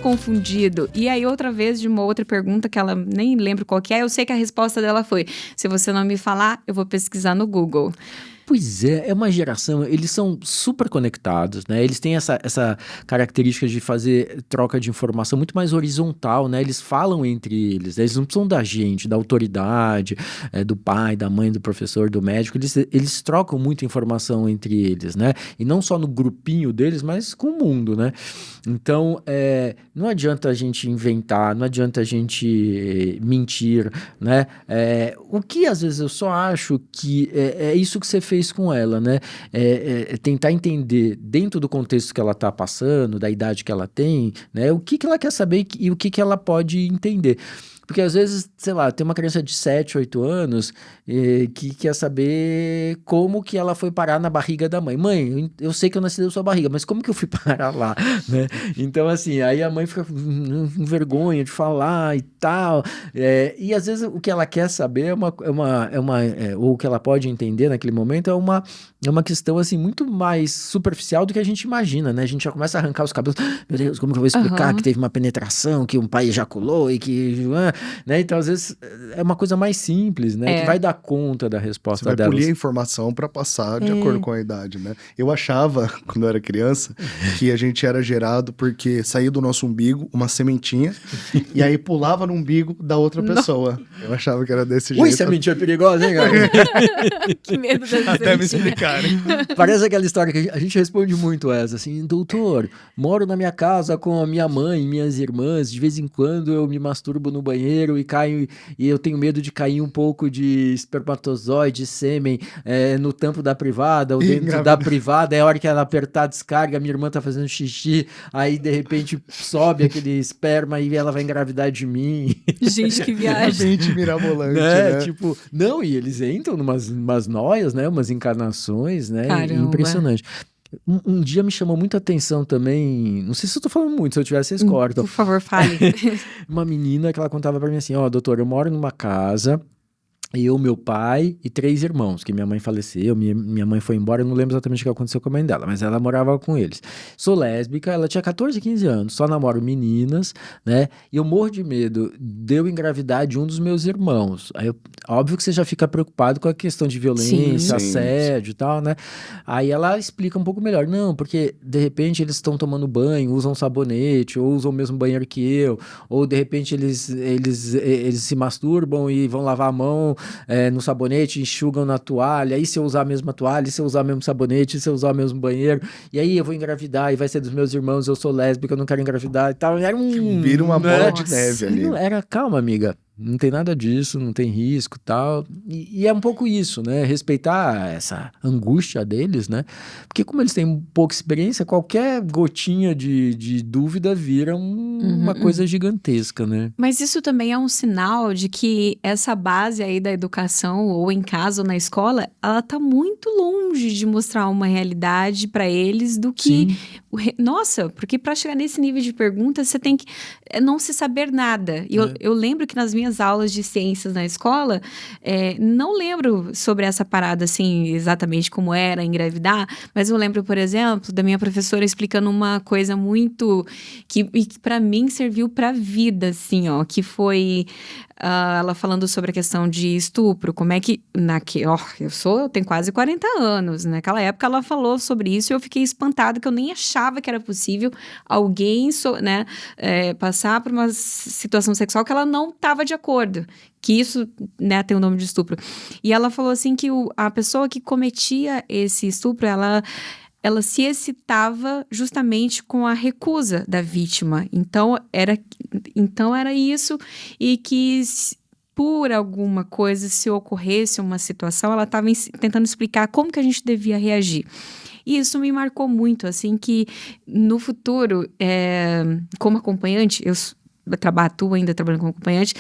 confundido. E aí, outra vez, de uma outra pergunta que ela nem lembra qual que é, eu sei que a resposta dela foi: se você não me falar, eu vou pesquisar no Google. Pois é uma geração, eles são super conectados, né? Eles têm essa característica de fazer troca de informação muito mais horizontal, né? Eles falam entre eles, né? Eles não precisam da gente, da autoridade, do pai, da mãe, do professor, do médico. Eles trocam muita informação entre eles, né? E não só no grupinho deles, mas com o mundo, né? Então, não adianta a gente inventar, não adianta a gente mentir, né? O que às vezes eu só acho que é isso que você fez com ela, né? Tentar entender dentro do contexto que ela está passando, da idade que ela tem, né? O que ela quer saber e o que ela pode entender. Porque às vezes, sei lá, tem uma criança de 7, 8 anos que quer saber como que ela foi parar na barriga da mãe. Mãe, eu sei que eu nasci da sua barriga, mas como que eu fui parar lá, né? Então, assim, aí a mãe fica com vergonha de falar e tal. E às vezes o que ela quer saber ou o que ela pode entender naquele momento é uma questão, assim, muito mais superficial do que a gente imagina, né? A gente já começa a arrancar os cabelos. Meu Deus, como que eu vou explicar que teve uma penetração, que um pai ejaculou e que... né? Então, às vezes, é uma coisa mais simples, né? Que vai dar conta da resposta Você vai delas. polir a informação para passar de acordo com a idade, né? Eu achava, quando eu era criança, que a gente era gerado porque saía do nosso umbigo uma sementinha e aí pulava no umbigo da outra pessoa. Eu achava que era desse jeito. Ui, sementinha perigosa, hein, cara? Que medo dessa Até me sementinha. explicarem. Parece aquela história que a gente responde muito essa, assim, doutor, moro na minha casa com a minha mãe e minhas irmãs, de vez em quando eu me masturbo no banheiro e caio, e eu tenho medo de cair um pouco de espermatozoide, sêmen, no tampo da privada, ou dentro da privada, é a hora que ela apertar a descarga, minha irmã tá fazendo xixi, aí de repente sobe aquele esperma e ela vai engravidar de mim. Gente, que viagem. Mente mirabolante, né? Tipo, não, e eles entram umas noias, né, umas encarnações, né, Caramba. impressionante. Um dia me chamou muita atenção também, não sei se eu tô falando muito, se eu tivesse, vocês cortam. Por favor, fale. Uma menina que ela contava pra mim assim, doutor, eu moro numa casa, eu, meu pai e 3 irmãos, que minha mãe faleceu, minha mãe foi embora, eu não lembro exatamente o que aconteceu com a mãe dela, mas ela morava com eles. Sou lésbica, ela tinha 14, 15 anos, só namoro meninas, né? E eu morro de medo de eu engravidar de um dos meus irmãos. Aí, óbvio que você já fica preocupado com a questão de violência, assédio e tal, né? Aí ela explica um pouco melhor. Não, porque de repente eles estão tomando banho, usam sabonete, ou usam o mesmo banheiro que eu, ou de repente eles se masturbam e vão lavar a mão no sabonete, enxugam na toalha, aí se eu usar a mesma toalha, se eu usar o mesmo sabonete, se eu usar o mesmo banheiro, e aí eu vou engravidar e vai ser dos meus irmãos, eu sou lésbica, eu não quero engravidar e tal. Vira uma bola de neve ali. Calma, amiga. Não tem nada disso, não tem risco e tal. E é um pouco isso, né? Respeitar essa angústia deles, né? Porque como eles têm pouca experiência, qualquer gotinha de dúvida vira uma coisa gigantesca, né? Mas isso também é um sinal de que essa base aí da educação, ou em casa ou na escola, ela tá muito longe de mostrar uma realidade para eles do que... Nossa, porque para chegar nesse nível de pergunta, você tem que não se saber nada. E eu lembro que nas minhas aulas de ciências na escola, não lembro sobre essa parada, assim, exatamente como era engravidar, mas eu lembro, por exemplo, da minha professora explicando uma coisa muito... que para mim serviu pra vida, assim, que foi... ela falando sobre a questão de estupro, como é que... eu tenho quase 40 anos. Naquela época ela falou sobre isso e eu fiquei espantada, que eu nem achava que era possível alguém passar por uma situação sexual que ela não estava de acordo. Que isso, né, tem o nome de estupro. E ela falou assim que a pessoa que cometia esse estupro, ela se excitava justamente com a recusa da vítima. Então era isso, e que por alguma coisa, se ocorresse uma situação, ela estava tentando explicar como que a gente devia reagir. E isso me marcou muito, assim, que no futuro, como acompanhante, eu atuo ainda trabalhando como acompanhante,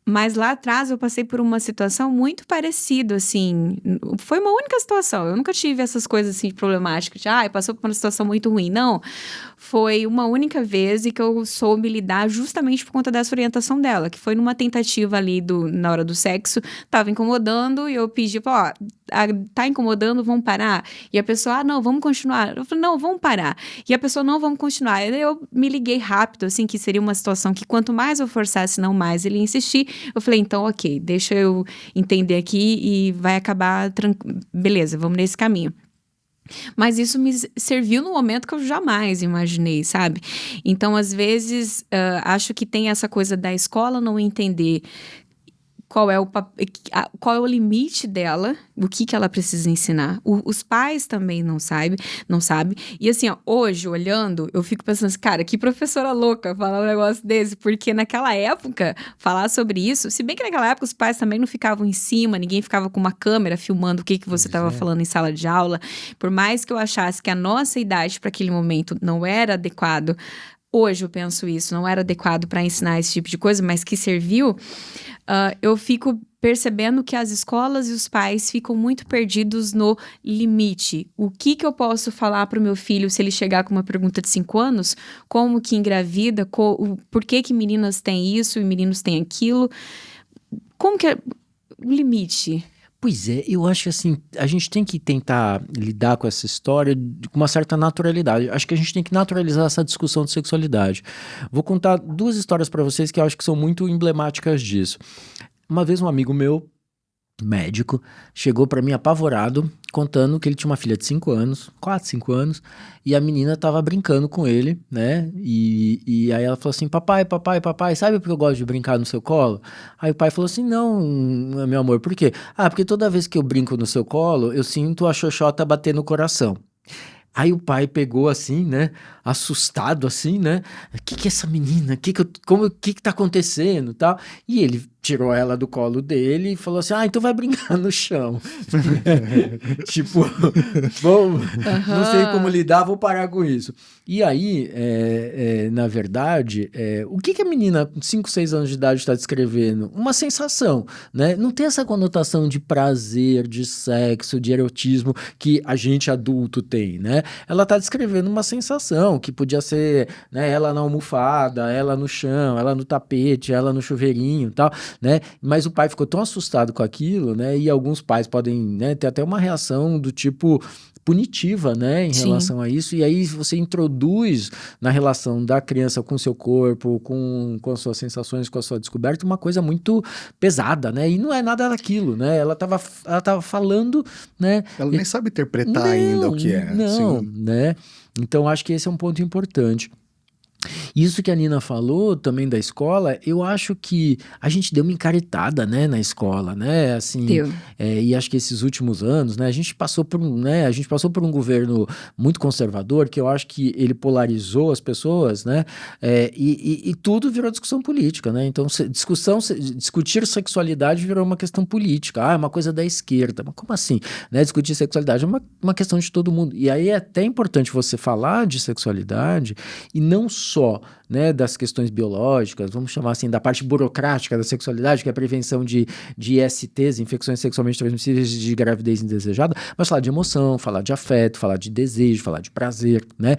mas lá atrás eu passei por uma situação muito parecida, assim, foi uma única situação, eu nunca tive essas coisas assim problemáticas, passou por uma situação muito ruim, não, foi uma única vez e que eu soube lidar justamente por conta dessa orientação dela, que foi numa tentativa ali na hora do sexo, tava incomodando e eu pedi, ó, tá incomodando, vamos parar? E a pessoa, não, vamos continuar. Eu falei, não, vamos parar. E a pessoa, não, vamos continuar. E eu me liguei rápido, assim, que seria uma situação que quanto mais eu forçasse, não mais ele insistir. Eu falei, então, ok, deixa eu entender aqui e vai acabar, beleza, vamos nesse caminho. Mas isso me serviu no momento que eu jamais imaginei, sabe? Então, às vezes, acho que tem essa coisa da escola não entender qual é o limite dela, o que ela precisa ensinar. Os pais também não sabem. E assim, ó, hoje, olhando, eu fico pensando assim, cara, que professora louca falar um negócio desse, porque naquela época, falar sobre isso, se bem que naquela época os pais também não ficavam em cima, ninguém ficava com uma câmera filmando o que você estava falando em sala de aula, por mais que eu achasse que a nossa idade para aquele momento não era adequado. Hoje eu penso isso, não era adequado para ensinar esse tipo de coisa, mas que serviu. Eu fico percebendo que as escolas e os pais ficam muito perdidos no limite. O que eu posso falar para o meu filho se ele chegar com uma pergunta de 5 anos? Como que engravida? Por que meninas têm isso e meninos têm aquilo? Como que é o limite? Pois é, eu acho que assim, a gente tem que tentar lidar com essa história com uma certa naturalidade. Acho que a gente tem que naturalizar essa discussão de sexualidade. Vou contar 2 histórias para vocês que eu acho que são muito emblemáticas disso. Uma vez um amigo meu, médico, chegou para mim apavorado, contando que ele tinha uma filha de 5 anos, 4, 5 anos, e a menina tava brincando com ele, né? E aí ela falou assim, papai, sabe por que eu gosto de brincar no seu colo? Aí o pai falou assim, não, meu amor, por quê? Ah, porque toda vez que eu brinco no seu colo, eu sinto a xoxota bater no coração. Aí o pai pegou assim, né, assustado assim, né, o que é essa menina, o que tá acontecendo, tal, e ele tirou ela do colo dele e falou assim, então vai brincar no chão. Tipo, não sei como lidar, vou parar com isso. E aí, na verdade, o que a menina com 5, 6 anos de idade está descrevendo? Uma sensação, né? Não tem essa conotação de prazer, de sexo, de erotismo que a gente adulto tem, né? Ela está descrevendo uma sensação que podia ser, né, ela na almofada, ela no chão, ela no tapete, ela no chuveirinho e tal, né? Mas o pai ficou tão assustado com aquilo, né? E alguns pais podem, né, ter até uma reação do tipo punitiva, né, em relação a isso, e aí você introduz na relação da criança com o seu corpo, com as suas sensações, com a sua descoberta, uma coisa muito pesada, né, e não é nada daquilo, né, ela tava falando, né. Ela nem sabe interpretar ainda o que é. Não, né, então acho que esse é um ponto importante. Isso que a Nina falou também da escola, eu acho que a gente deu uma encaretada, né, na escola, né, assim, e acho que esses últimos anos, né, a gente passou por um governo muito conservador, que eu acho que ele polarizou as pessoas, né, e tudo virou discussão política, né, então discutir sexualidade virou uma questão política, é uma coisa da esquerda, mas como assim, né, discutir sexualidade é uma questão de todo mundo, e aí é até importante você falar de sexualidade e não só, né, das questões biológicas, vamos chamar assim, da parte burocrática da sexualidade, que é a prevenção de ISTs, infecções sexualmente transmissíveis de gravidez indesejada, mas falar de emoção, falar de afeto, falar de desejo, falar de prazer, né,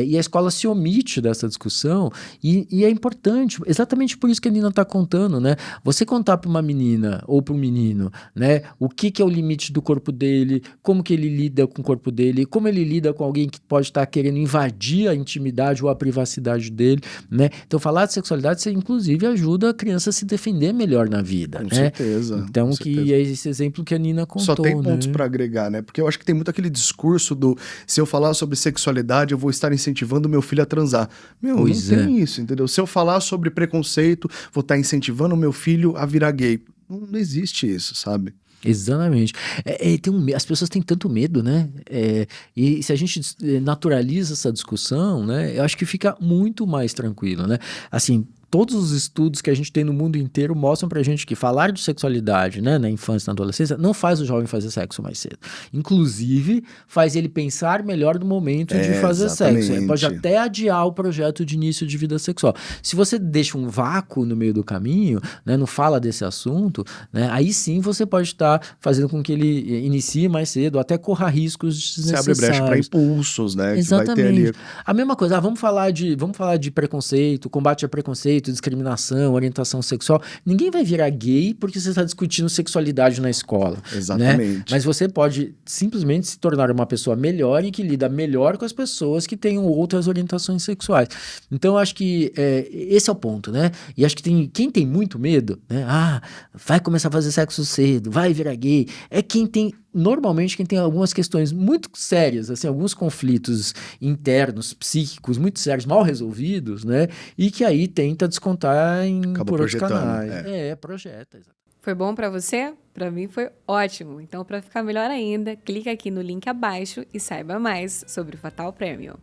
e a escola se omite dessa discussão, e é importante, exatamente por isso que a Nina está contando, né, você contar para uma menina ou para um menino, né, o que é o limite do corpo dele, como que ele lida com o corpo dele, como ele lida com alguém que pode estar querendo invadir a intimidade ou a privacidade dele, né? Então falar de sexualidade, você inclusive ajuda a criança a se defender melhor na vida, com né? certeza. Então com certeza. é esse exemplo que a Nina contou, só tem pontos né? para agregar, né? Porque eu acho que tem muito aquele discurso do se eu falar sobre sexualidade, eu vou estar incentivando meu filho a transar. Não tem isso, entendeu? Se eu falar sobre preconceito, vou estar incentivando meu filho a virar gay. Não existe isso, sabe? Exatamente. As pessoas têm tanto medo, né? E se a gente naturaliza essa discussão, né? Eu acho que fica muito mais tranquilo, né? Assim, todos os estudos que a gente tem no mundo inteiro mostram pra gente que falar de sexualidade, né, na infância e na adolescência não faz o jovem fazer sexo mais cedo. Inclusive, faz ele pensar melhor no momento de fazer exatamente. sexo. Ele pode até adiar o projeto de início de vida sexual. Se você deixa um vácuo no meio do caminho, né, não fala desse assunto, né, aí sim você pode estar fazendo com que ele inicie mais cedo, até corra riscos desnecessários. Você abre brecha para impulsos, né? Exatamente. Que vai ter ali... A mesma coisa, vamos falar de preconceito, combate a preconceito, discriminação, orientação sexual. Ninguém vai virar gay porque você está discutindo sexualidade na escola. Exatamente. Né? Mas você pode simplesmente se tornar uma pessoa melhor e que lida melhor com as pessoas que tenham outras orientações sexuais. Então, eu acho que esse é o ponto, né? E acho que quem tem muito medo, né? Vai começar a fazer sexo cedo, vai virar gay. Normalmente quem tem algumas questões muito sérias, assim, alguns conflitos internos, psíquicos, muito sérios, mal resolvidos, né? E que aí tenta descontar por outros canais. Projeta. Foi bom pra você? Pra mim foi ótimo. Então, pra ficar melhor ainda, clica aqui no link abaixo e saiba mais sobre o Fatal Premium.